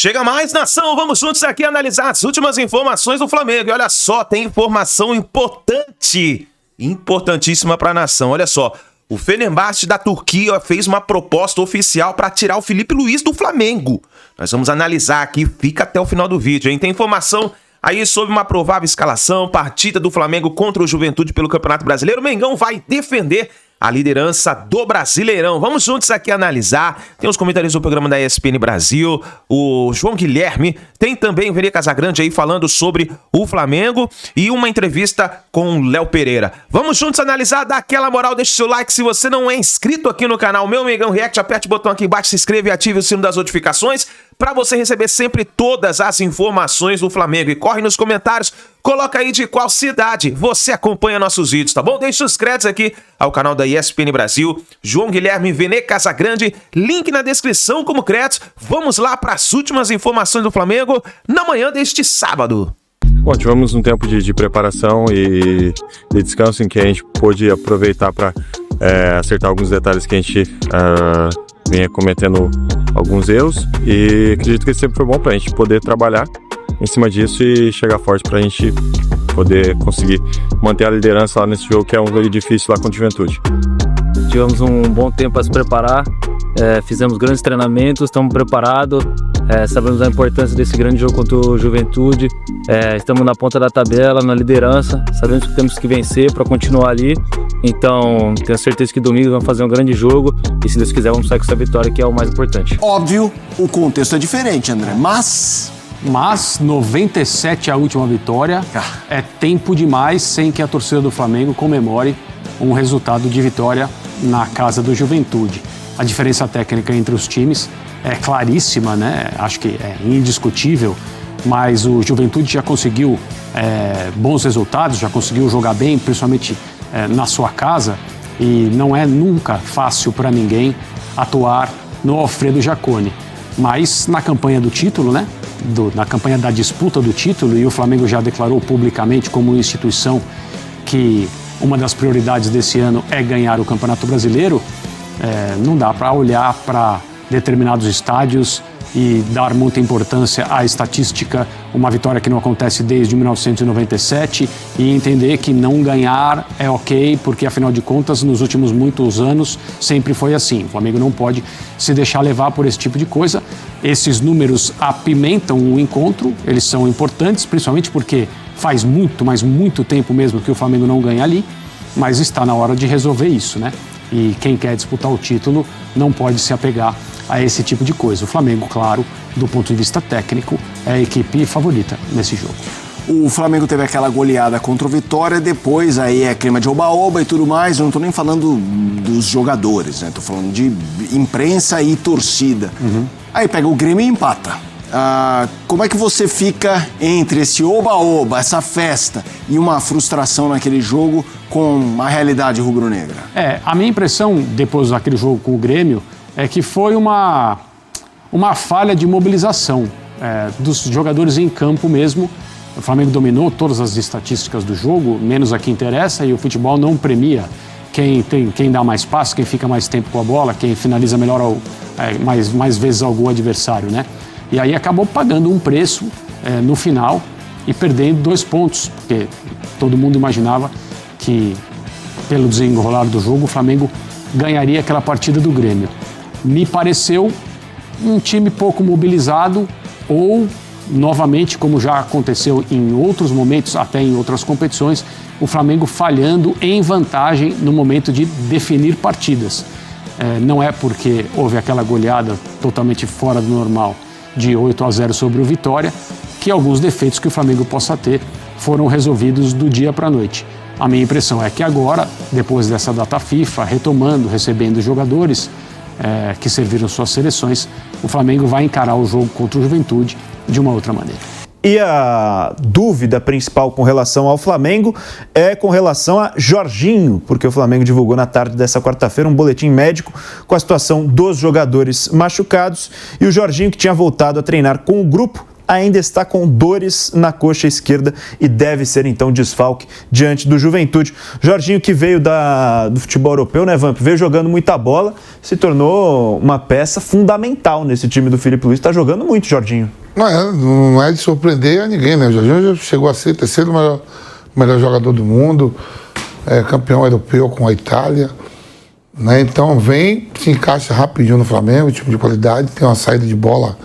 Chega mais, nação, vamos juntos aqui analisar as últimas informações do Flamengo. E olha só, tem informação importantíssima para a nação. Olha só, o Fenerbahçe da Turquia fez uma proposta oficial para tirar o Filipe Luís do Flamengo. Nós vamos analisar aqui, fica até o final do vídeo, hein? Tem informação aí sobre uma provável escalação, partida do Flamengo contra o Juventude pelo Campeonato Brasileiro. O Mengão vai defender a liderança do Brasileirão. Vamos juntos aqui analisar. Tem os comentários do programa da ESPN Brasil, o João Guilherme, tem também o Vene Casagrande aí falando sobre o Flamengo e uma entrevista com o Léo Pereira. Vamos juntos analisar, dá aquela moral, deixa o seu like. Se você não é inscrito aqui no canal Meu Mengão React, aperte o botão aqui embaixo, se inscreva e ative o sino das notificações para você receber sempre todas as informações do Flamengo. E corre nos comentários, coloca aí de qual cidade você acompanha nossos vídeos, tá bom? Deixe os créditos aqui ao canal da ESPN Brasil, João Guilherme, Vene Casagrande, link na descrição como créditos. Vamos lá para as últimas informações do Flamengo na manhã deste sábado. Bom, tivemos um tempo de preparação e de descanso em que a gente pôde aproveitar para acertar alguns detalhes que a gente vinha cometendo alguns erros, e acredito que sempre foi bom para a gente poder trabalhar em cima disso e chegar forte para a gente poder conseguir manter a liderança lá nesse jogo, que é um jogo difícil lá contra o Juventude. Tivemos um bom tempo para se preparar, fizemos grandes treinamentos, estamos preparados, sabemos da importância desse grande jogo contra o Juventude, estamos na ponta da tabela, na liderança, sabemos que temos que vencer para continuar ali, então tenho certeza que domingo vamos fazer um grande jogo e, se Deus quiser, vamos sair com essa vitória, que é o mais importante. Óbvio, o contexto é diferente, André, mas 97 a última vitória, é tempo demais sem que a torcida do Flamengo comemore um resultado de vitória na casa do Juventude. A diferença técnica entre os times é claríssima, né? Acho que é indiscutível, mas o Juventude já conseguiu bons resultados, já conseguiu jogar bem, principalmente na sua casa, e não é nunca fácil para ninguém atuar no Alfredo Jaconi. Mas na campanha do título, né? Na campanha da disputa do título, e o Flamengo já declarou publicamente como instituição que uma das prioridades desse ano é ganhar o Campeonato Brasileiro, não dá para olhar para determinados estádios e dar muita importância à estatística, uma vitória que não acontece desde 1997, e entender que não ganhar é ok, porque afinal de contas, nos últimos muitos anos, sempre foi assim. O Flamengo não pode se deixar levar por esse tipo de coisa. Esses números apimentam o encontro, eles são importantes, principalmente porque faz muito, mas muito tempo mesmo que o Flamengo não ganha ali, mas está na hora de resolver isso, né? E quem quer disputar o título não pode se apegar a esse tipo de coisa. O Flamengo, claro, do ponto de vista técnico, é a equipe favorita nesse jogo. O Flamengo teve aquela goleada contra o Vitória, depois aí é clima de oba-oba e tudo mais. Eu não tô nem falando dos jogadores, né? Tô falando de imprensa e torcida. Aí pega o Grêmio e empata. Como é que você fica entre esse oba-oba, essa festa, e uma frustração naquele jogo com a realidade rubro-negra? A minha impressão, depois daquele jogo com o Grêmio, é que foi uma falha de mobilização dos jogadores em campo mesmo. O Flamengo dominou todas as estatísticas do jogo, menos a que interessa, e o futebol não premia quem dá mais passes, quem fica mais tempo com a bola, quem finaliza melhor mais vezes ao gol adversário, né? E aí acabou pagando um preço no final e perdendo 2 pontos, porque todo mundo imaginava que, pelo desenrolar do jogo, o Flamengo ganharia aquela partida do Grêmio. Me pareceu um time pouco mobilizado, ou, novamente, como já aconteceu em outros momentos, até em outras competições, o Flamengo falhando em vantagem no momento de definir partidas. Não é porque houve aquela goleada totalmente fora do normal de 8-0 sobre o Vitória que alguns defeitos que o Flamengo possa ter foram resolvidos do dia para a noite. A minha impressão é que agora, depois dessa data FIFA, retomando, recebendo jogadores que serviram suas seleções, o Flamengo vai encarar o jogo contra o Juventude de uma outra maneira. E a dúvida principal com relação ao Flamengo é com relação a Jorginho, porque o Flamengo divulgou na tarde dessa quarta-feira um boletim médico com a situação dos jogadores machucados, e o Jorginho, que tinha voltado a treinar com o grupo, ainda está com dores na coxa esquerda e deve ser então desfalque diante do Juventude. Jorginho, que veio do futebol europeu, né, Vamp? Veio jogando muita bola, se tornou uma peça fundamental nesse time do Filipe Luís. Está jogando muito, Jorginho. Não é de surpreender a ninguém, né? O Jorginho já chegou a ser terceiro melhor jogador do mundo, campeão europeu com a Itália, né? Então se encaixa rapidinho no Flamengo, time de qualidade, tem uma saída de bola,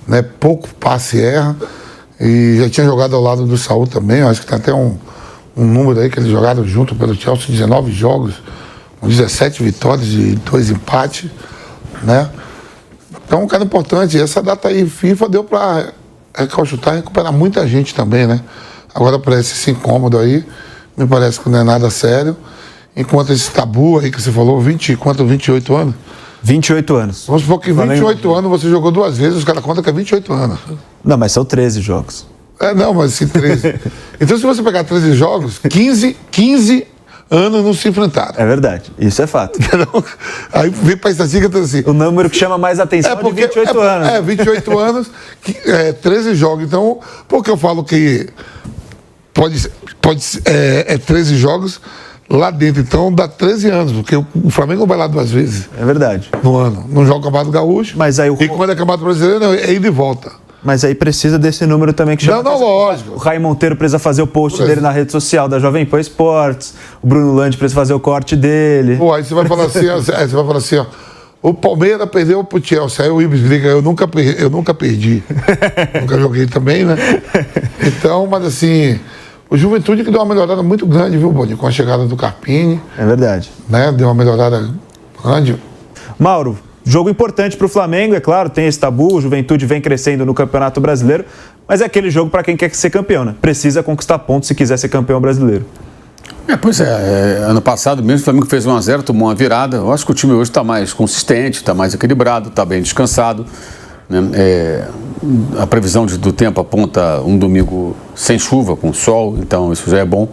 né? Pouco passe erra, e já tinha jogado ao lado do Saúl também. Eu acho que tem até um número aí que eles jogaram junto pelo Chelsea, 19 jogos, com 17 vitórias e 2 empates, né? Então, um cara importante. Essa data aí, FIFA, deu para recalchutar e recuperar muita gente também, né? Agora, para esse incômodo aí, me parece que não é nada sério. Enquanto esse tabu aí que você falou, 28 anos? 28 anos. Vamos supor que 28 anos você jogou 2 vezes, os caras contam que é 28 anos. Não, mas são 13 jogos. Não, mas sim 13. Então, se você pegar 13 jogos, 15 anos não se enfrentaram. É verdade, isso é fato. Aí vem para a estatística e assim. O número que chama mais atenção é de 28 anos. 28 anos, 13 jogos. Então, por que eu falo que pode 13 jogos lá dentro? Então dá 13 anos, porque o Flamengo vai lá 2 vezes. É verdade. No ano. Não joga o Campeonato Gaúcho. Mas aí e quando é Campeonato Brasileiro, é ida e volta. Mas aí precisa desse número também que chama. Não, lógico. O Rai Monteiro precisa fazer o post dele na rede social da Jovem Pan Esportes. O Bruno Landi precisa fazer o corte dele. Pô, aí você vai falar assim, ó. O Palmeiras perdeu pro Chelsea. Aí o Ibis liga, eu nunca perdi. Nunca joguei também, né? Então, mas assim, o Juventude que deu uma melhorada muito grande, viu, Boni? Com a chegada do Carpini. É verdade. Né? Deu uma melhorada grande. Mauro, jogo importante para o Flamengo, é claro, tem esse tabu, o Juventude vem crescendo no Campeonato Brasileiro, mas é aquele jogo para quem quer ser campeão, né? Precisa conquistar pontos se quiser ser campeão brasileiro. Ano passado mesmo o Flamengo fez 1-0, tomou uma virada. Eu acho que o time hoje está mais consistente, está mais equilibrado, está bem descansado, né? A previsão do tempo aponta um domingo sem chuva, com sol, então isso já é bom.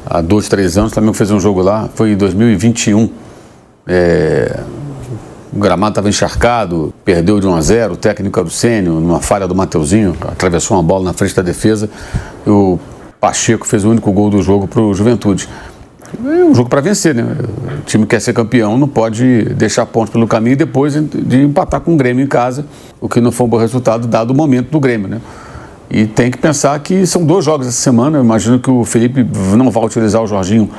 Há 2, 3 anos o Flamengo fez um jogo lá, foi em 2021. O gramado estava encharcado, perdeu de 1-0, o técnico era o Cênio, numa falha do Mateuzinho, atravessou uma bola na frente da defesa, e o Pacheco fez o único gol do jogo para o Juventude. É um jogo para vencer, né? O time que quer ser campeão não pode deixar pontos pelo caminho e depois de empatar com o Grêmio em casa, o que não foi um bom resultado dado o momento do Grêmio, né? E tem que pensar que são 2 jogos essa semana. Eu imagino que o Felipe não vai utilizar o Jorginho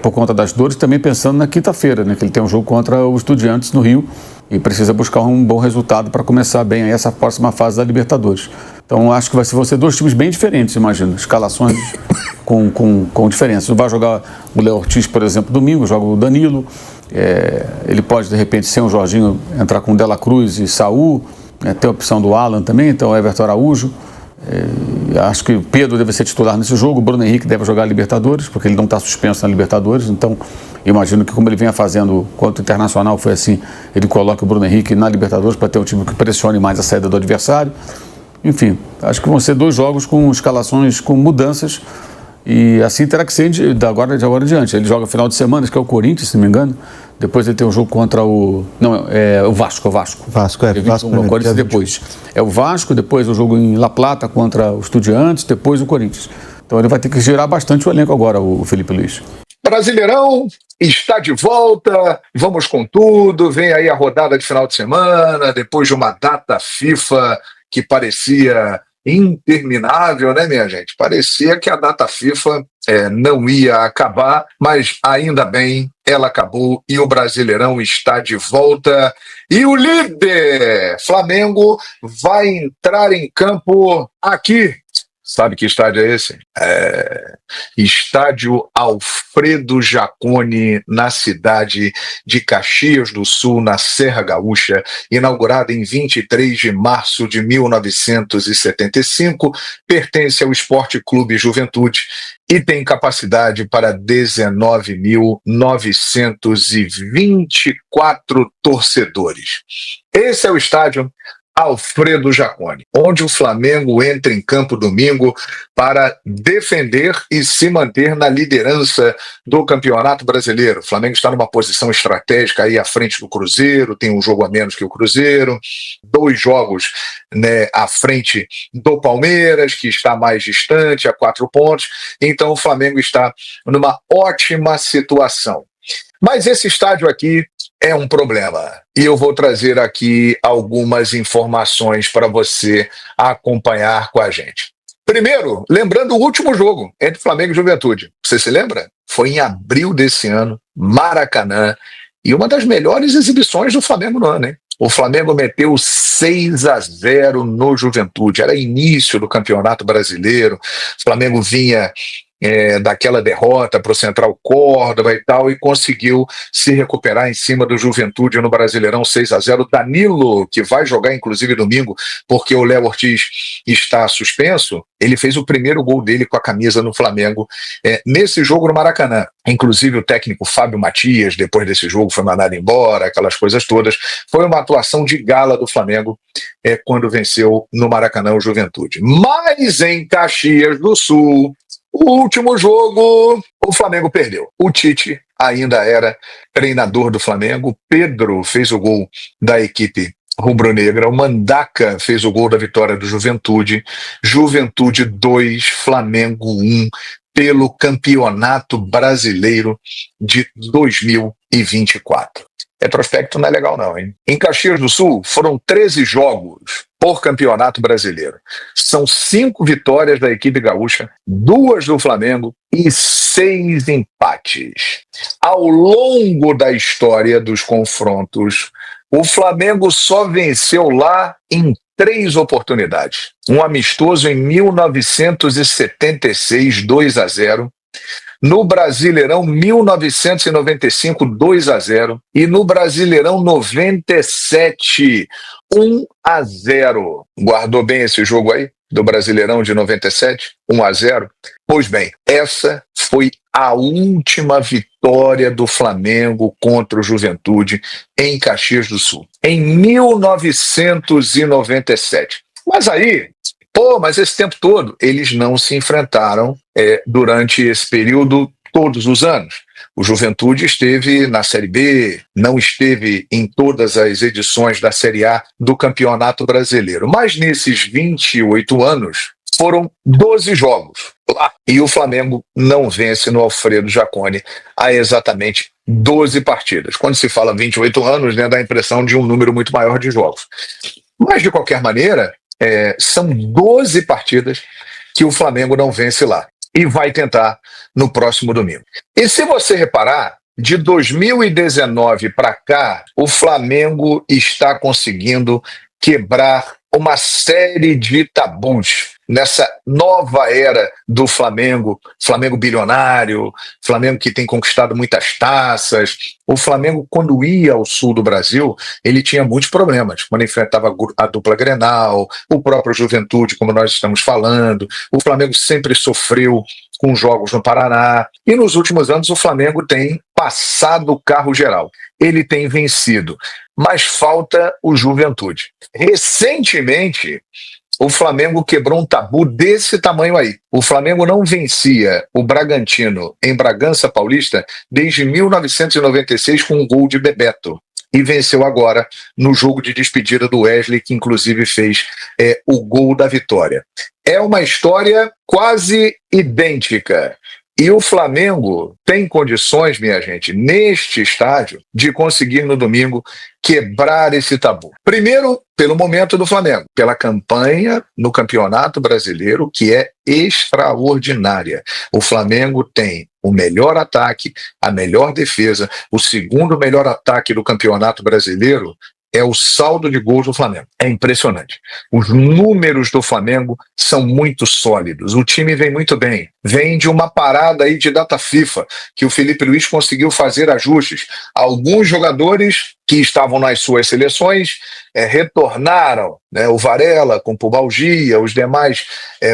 por conta das dores, também pensando na quinta-feira, né, que ele tem um jogo contra o Estudiantes no Rio e precisa buscar um bom resultado para começar bem aí essa próxima fase da Libertadores. Então acho que vão ser 2 times bem diferentes, imagino, escalações com diferença. Não vai jogar o Léo Ortiz, por exemplo, domingo, joga o Danilo, ele pode de repente, sem o Jorginho, entrar com o Dela Cruz e Saúl, tem a opção do Alan também, então o Everton Araújo. Acho que o Pedro deve ser titular nesse jogo, o Bruno Henrique deve jogar a Libertadores, porque ele não está suspenso na Libertadores, então imagino que como ele vinha fazendo quanto o Internacional foi assim, ele coloca o Bruno Henrique na Libertadores para ter um time que pressione mais a saída do adversário. Enfim, acho que vão ser 2 jogos com escalações, com mudanças, e assim terá que ser de agora em diante. Ele joga final de semana, acho que é o Corinthians, se não me engano. Depois ele tem um jogo contra o... Não, o Vasco. Vasco, o Corinthians depois. É o Vasco, depois o jogo em La Plata contra o Estudiantes, depois o Corinthians. Então ele vai ter que girar bastante o elenco agora, o Felipe Luís. Brasileirão está de volta, vamos com tudo, vem aí a rodada de final de semana, depois de uma data FIFA que parecia interminável, né, minha gente? Parecia que a data FIFA não ia acabar, mas ainda bem, ela acabou e o Brasileirão está de volta. E o líder, Flamengo, vai entrar em campo aqui. Sabe que estádio é esse? Estádio Alfredo Jaconi, na cidade de Caxias do Sul, na Serra Gaúcha, inaugurado em 23 de março de 1975, pertence ao Esporte Clube Juventude e tem capacidade para 19.924 torcedores. Esse é o estádio Alfredo Jaconi, onde o Flamengo entra em campo domingo para defender e se manter na liderança do Campeonato Brasileiro. O Flamengo está numa posição estratégica aí à frente do Cruzeiro, tem um jogo a menos que o Cruzeiro, 2 jogos, né, à frente do Palmeiras, que está mais distante, a 4 pontos. Então o Flamengo está numa ótima situação. Mas esse estádio aqui é um problema. E eu vou trazer aqui algumas informações para você acompanhar com a gente. Primeiro, lembrando o último jogo entre Flamengo e Juventude. Você se lembra? Foi em abril desse ano, Maracanã. E uma das melhores exibições do Flamengo no ano, hein? O Flamengo meteu 6-0 no Juventude. Era início do Campeonato Brasileiro. O Flamengo vinha daquela derrota para o Central Córdoba e tal, e conseguiu se recuperar em cima do Juventude no Brasileirão 6-0. Danilo, que vai jogar inclusive domingo, porque o Léo Ortiz está suspenso, ele fez o primeiro gol dele com a camisa no Flamengo nesse jogo no Maracanã. Inclusive o técnico Fábio Matias, depois desse jogo, foi mandado embora, aquelas coisas todas. Foi uma atuação de gala do Flamengo quando venceu no Maracanã o Juventude. Mas em Caxias do Sul, o último jogo, o Flamengo perdeu. O Tite ainda era treinador do Flamengo. Pedro fez o gol da equipe rubro-negra. O Mandaca fez o gol da vitória do Juventude. Juventude 2, Flamengo 1, pelo Campeonato Brasileiro de 2024. Retrospecto não é legal não, hein? Em Caxias do Sul foram 13 jogos por Campeonato Brasileiro. São 5 vitórias da equipe gaúcha, 2 do Flamengo e 6 empates. Ao longo da história dos confrontos, o Flamengo só venceu lá em 3 oportunidades. Um amistoso em 1976, 2-0. No Brasileirão 1995, 2-0. E no Brasileirão 97, 1-0. Guardou bem esse jogo aí? Do Brasileirão de 97, 1-0? Pois bem, essa foi a última vitória do Flamengo contra o Juventude em Caxias do Sul, em 1997. Mas aí, mas esse tempo todo, eles não se enfrentaram durante esse período todos os anos. O Juventude esteve na Série B, não esteve em todas as edições da Série A do Campeonato Brasileiro. Mas nesses 28 anos, foram 12 jogos lá. E o Flamengo não vence no Alfredo Jaconi há exatamente 12 partidas. Quando se fala 28 anos, né, dá a impressão de um número muito maior de jogos. Mas, de qualquer maneira, são 12 partidas que o Flamengo não vence lá. E vai tentar no próximo domingo. E se você reparar, de 2019 para cá, o Flamengo está conseguindo quebrar uma série de tabus nessa nova era do Flamengo, Flamengo bilionário, Flamengo que tem conquistado muitas taças. O Flamengo, quando ia ao sul do Brasil, ele tinha muitos problemas, quando enfrentava a dupla Grenal, o próprio Juventude, como nós estamos falando. O Flamengo sempre sofreu com jogos no Paraná, e nos últimos anos o Flamengo tem passado o carro geral. Ele tem vencido, mas falta o Juventude. Recentemente, o Flamengo quebrou um tabu desse tamanho aí. O Flamengo não vencia o Bragantino em Bragança Paulista desde 1996 com um gol de Bebeto. E venceu agora no jogo de despedida do Wesley, que inclusive fez o gol da vitória. É uma história quase idêntica. E o Flamengo tem condições, minha gente, neste estádio, de conseguir no domingo quebrar esse tabu. Primeiro, pelo momento do Flamengo, pela campanha no Campeonato Brasileiro, que é extraordinária. O Flamengo tem o melhor ataque, a melhor defesa, o segundo melhor ataque do Campeonato Brasileiro. É o saldo de gols do Flamengo. É impressionante. Os números do Flamengo são muito sólidos. O time vem muito bem. Vem de uma parada aí de data FIFA, que o Felipe Luiz conseguiu fazer ajustes. Alguns jogadores que estavam nas suas seleções retornaram, né? O Varela com pubalgia, os demais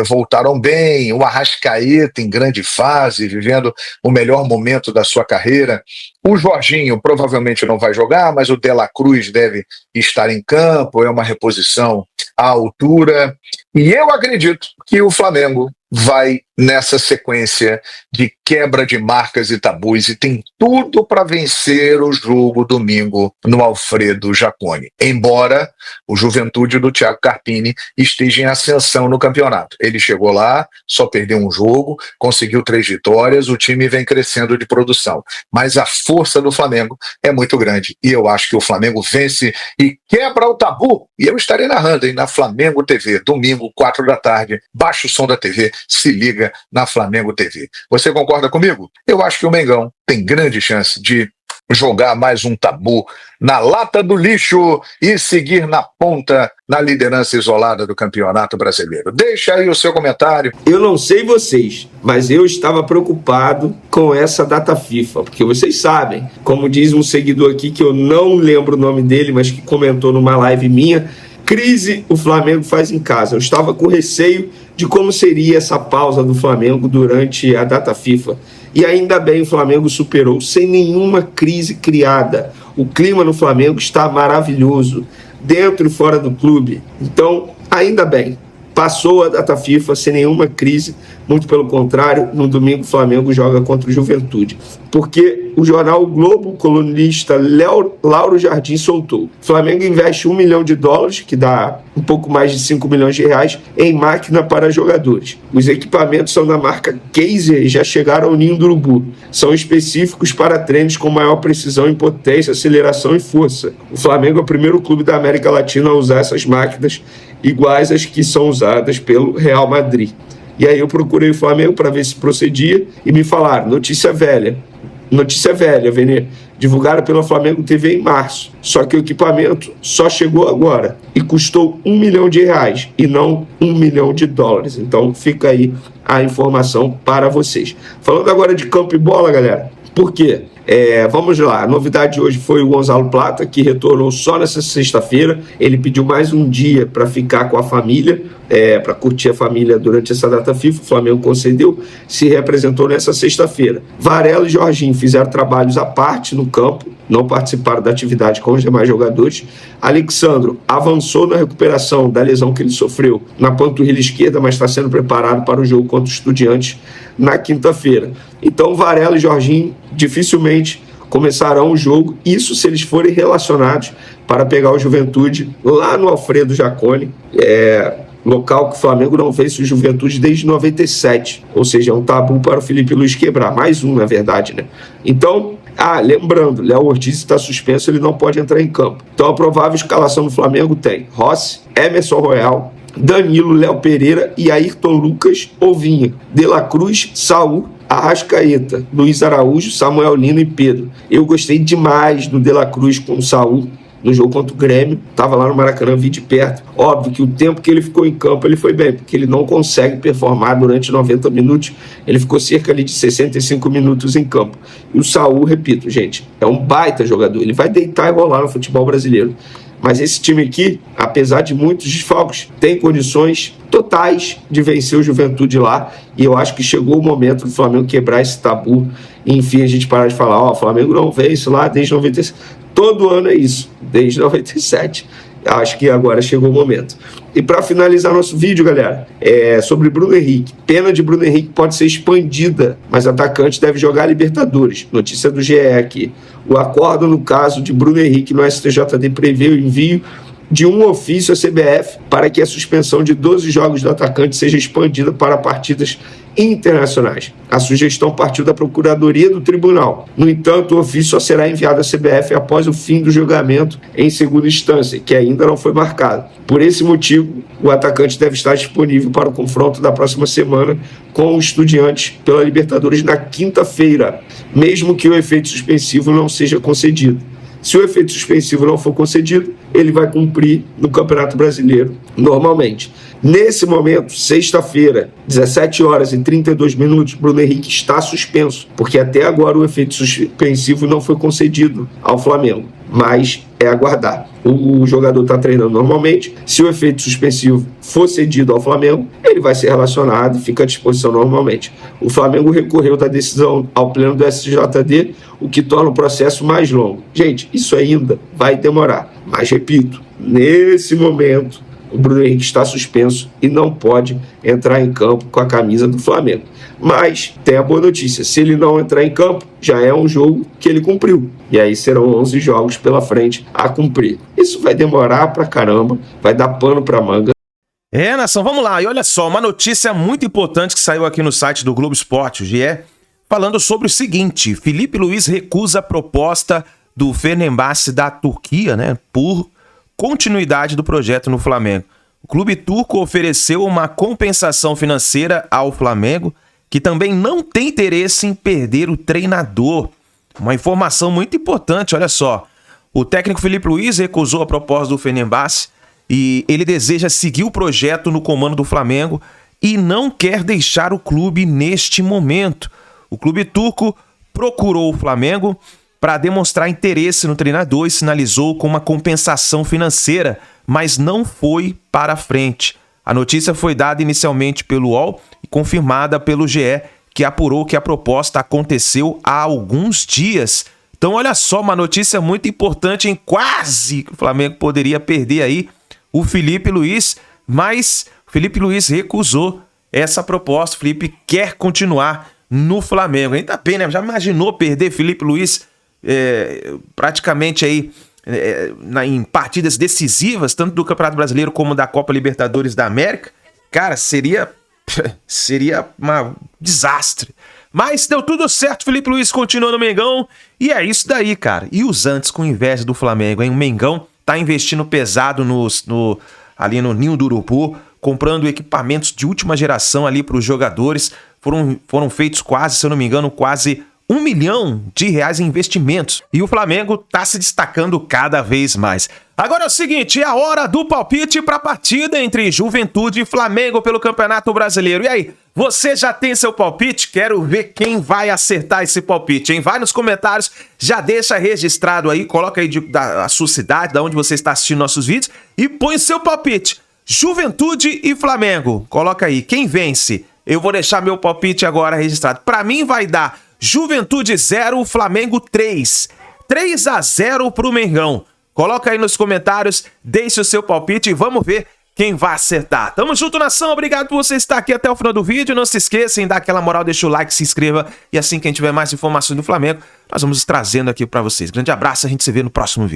voltaram bem, o Arrascaeta em grande fase, vivendo o melhor momento da sua carreira. O Jorginho provavelmente não vai jogar, mas o De La Cruz deve estar em campo, é uma reposição à altura. E eu acredito que o Flamengo vai nessa sequência de quebra de marcas e tabus e tem tudo para vencer o jogo domingo no Alfredo Jaconi. Embora o Juventude do Thiago Carpini esteja em ascensão no campeonato. Ele chegou lá, só perdeu um jogo, conseguiu 3 vitórias, o time vem crescendo de produção. Mas a força do Flamengo é muito grande e eu acho que o Flamengo vence e quebra o tabu. E eu estarei narrando na Flamengo TV, domingo, 4 da tarde. Baixa o som da TV, se liga na Flamengo TV. Você concorda comigo? Eu acho que o Mengão tem grande chance de jogar mais um tabu na lata do lixo e seguir na ponta na liderança isolada do Campeonato Brasileiro. Deixa aí o seu comentário. Eu não sei vocês, mas eu estava preocupado com essa data FIFA, porque vocês sabem, como diz um seguidor aqui que eu não lembro o nome dele, mas que comentou numa live minha, crise o Flamengo faz em casa. Eu estava com receio de como seria essa pausa do Flamengo durante a data FIFA. E ainda bem o Flamengo superou sem nenhuma crise criada. O clima no Flamengo está maravilhoso, dentro e fora do clube. Então, ainda bem, passou a data FIFA sem nenhuma crise. Muito pelo contrário, no domingo o Flamengo joga contra o Juventude. Porque o jornal o Globo, o colunista Lauro Jardim soltou. O Flamengo investe $1 milhão, que dá um pouco mais de 5 milhões de reais, em máquina para jogadores. Os equipamentos são da marca Kaiser e já chegaram ao Ninho do Urubu. São específicos para treinos com maior precisão em potência, aceleração e força. O Flamengo é o primeiro clube da América Latina a usar essas máquinas iguais às que são usadas pelo Real Madrid. E aí eu procurei o Flamengo para ver se procedia e me falaram, notícia velha, Venê, divulgada pela Flamengo TV em março. Só que o equipamento só chegou agora e custou $1 milhão e não $1 milhão. Então fica aí a informação para vocês. Falando agora de campo e bola, galera, por quê? Vamos lá, a novidade de hoje foi o Gonzalo Plata, que retornou só nessa sexta-feira. Ele pediu mais um dia para ficar com a família, para curtir a família durante essa data FIFA. O Flamengo concedeu, se representou nessa sexta-feira. Varela e Jorginho fizeram trabalhos à parte no campo, não participaram da atividade com os demais jogadores. Alexandro avançou na recuperação da lesão que ele sofreu na panturrilha esquerda, mas está sendo preparado para o jogo contra os Estudiantes na quinta-feira. Então Varela e Jorginho dificilmente começarão o jogo, isso se eles forem relacionados para pegar o Juventude lá no Alfredo Jaconi, local que o Flamengo não vence o Juventude desde 97, ou seja, é um tabu para o Felipe Luiz quebrar, mais um na verdade, né? Então, lembrando, Léo Ortiz está suspenso, ele não pode entrar em campo. Então a provável escalação do Flamengo tem Rossi, Emerson Royal, Danilo, Léo Pereira e Ayrton Lucas ou Vinha, De La Cruz, Saul, Arrascaeta, Luiz Araújo, Samuel Lino e Pedro. Eu gostei demais do De La Cruz com o Saul no jogo contra o Grêmio, estava lá no Maracanã, vi de perto. Óbvio que o tempo que ele ficou em campo, ele foi bem, porque ele não consegue performar durante 90 minutos, ele ficou cerca ali de 65 minutos em campo. E o Saul, repito, gente, é um baita jogador, ele vai deitar e rolar no futebol brasileiro. Mas esse time aqui, apesar de muitos desfalques, tem condições totais de vencer o Juventude lá. E eu acho que chegou o momento do Flamengo quebrar esse tabu. E, enfim, a gente parar de falar, o Flamengo não vence lá desde 97. Todo ano é isso, desde 97. Acho que agora chegou o momento. E para finalizar nosso vídeo, galera, sobre Bruno Henrique. Pena de Bruno Henrique pode ser expandida, mas atacante deve jogar Libertadores. Notícia do GE aqui. O acordo no caso de Bruno Henrique no STJD prevê o envio de um ofício à CBF para que a suspensão de 12 jogos do atacante seja expandida para partidas internacionais. A sugestão partiu da Procuradoria do Tribunal. No entanto, o ofício só será enviado à CBF após o fim do julgamento em segunda instância, que ainda não foi marcado. Por esse motivo, o atacante deve estar disponível para o confronto da próxima semana com o Estudiantes pela Libertadores na quinta-feira, mesmo que o efeito suspensivo não seja concedido. Se o efeito suspensivo não for concedido, ele vai cumprir no Campeonato Brasileiro normalmente. Nesse momento, sexta-feira, 17h32, Bruno Henrique está suspenso, porque até agora o efeito suspensivo não foi concedido ao Flamengo. mas é aguardar. O jogador está treinando normalmente. Se o efeito suspensivo for cedido ao Flamengo, ele vai ser relacionado e fica à disposição normalmente. O Flamengo recorreu da decisão ao pleno do STJD, o que torna o processo mais longo. Gente, isso ainda vai demorar. Mas, repito, nesse momento, o Bruno Henrique está suspenso e não pode entrar em campo com a camisa do Flamengo. Mas tem a boa notícia, se ele não entrar em campo, já é um jogo que ele cumpriu. E aí serão 11 jogos pela frente a cumprir. Isso vai demorar pra caramba, vai dar pano pra manga. Nação, vamos lá. E olha só, uma notícia muito importante que saiu aqui no site do Globo Esporte, o GE, falando sobre o seguinte: Filipe Luís recusa a proposta do Fenerbahçe da Turquia, né, por continuidade do projeto no Flamengo. O clube turco ofereceu uma compensação financeira ao Flamengo, que também não tem interesse em perder o treinador. Uma informação muito importante, olha só. O técnico Filipe Luís recusou a proposta do Fenerbahçe e ele deseja seguir o projeto no comando do Flamengo e não quer deixar o clube neste momento. O clube turco procurou o Flamengo para demonstrar interesse no treinador e sinalizou com uma compensação financeira, mas não foi para frente. A notícia foi dada inicialmente pelo UOL e confirmada pelo GE, que apurou que a proposta aconteceu há alguns dias. Então olha só, uma notícia muito importante, em quase que o Flamengo poderia perder aí o Filipe Luís, mas o Filipe Luís recusou essa proposta. O Felipe quer continuar no Flamengo. Ainda bem, né? Já imaginou perder Filipe Luís praticamente aí em partidas decisivas, tanto do Campeonato Brasileiro como da Copa Libertadores da América? Cara, seria um desastre. Mas deu tudo certo, Filipe Luís continua no Mengão e é isso daí, cara. E os Antes com inveja do Flamengo, hein? O Mengão tá investindo pesado ali no Ninho do Urubu, comprando equipamentos de última geração ali para os jogadores. Foram feitos quase, se eu não me engano, quase R$1 milhão em investimentos. E o Flamengo tá se destacando cada vez mais. Agora é o seguinte, é a hora do palpite para a partida entre Juventude e Flamengo pelo Campeonato Brasileiro. E aí, você já tem seu palpite? Quero ver quem vai acertar esse palpite, hein? Vai nos comentários, já deixa registrado aí, coloca aí a sua cidade, da onde você está assistindo nossos vídeos e põe seu palpite. Juventude e Flamengo. Coloca aí, quem vence? Eu vou deixar meu palpite agora registrado. Para mim vai dar Juventude 0, Flamengo 3. 3-0 pro Mengão. Coloca aí nos comentários, deixe o seu palpite e vamos ver quem vai acertar. Tamo junto, nação. Obrigado por você estar aqui até o final do vídeo. Não se esqueça em dar aquela moral, deixa o like, se inscreva. E assim que a gente tiver mais informações do Flamengo, nós vamos trazendo aqui pra vocês. Grande abraço, a gente se vê no próximo vídeo.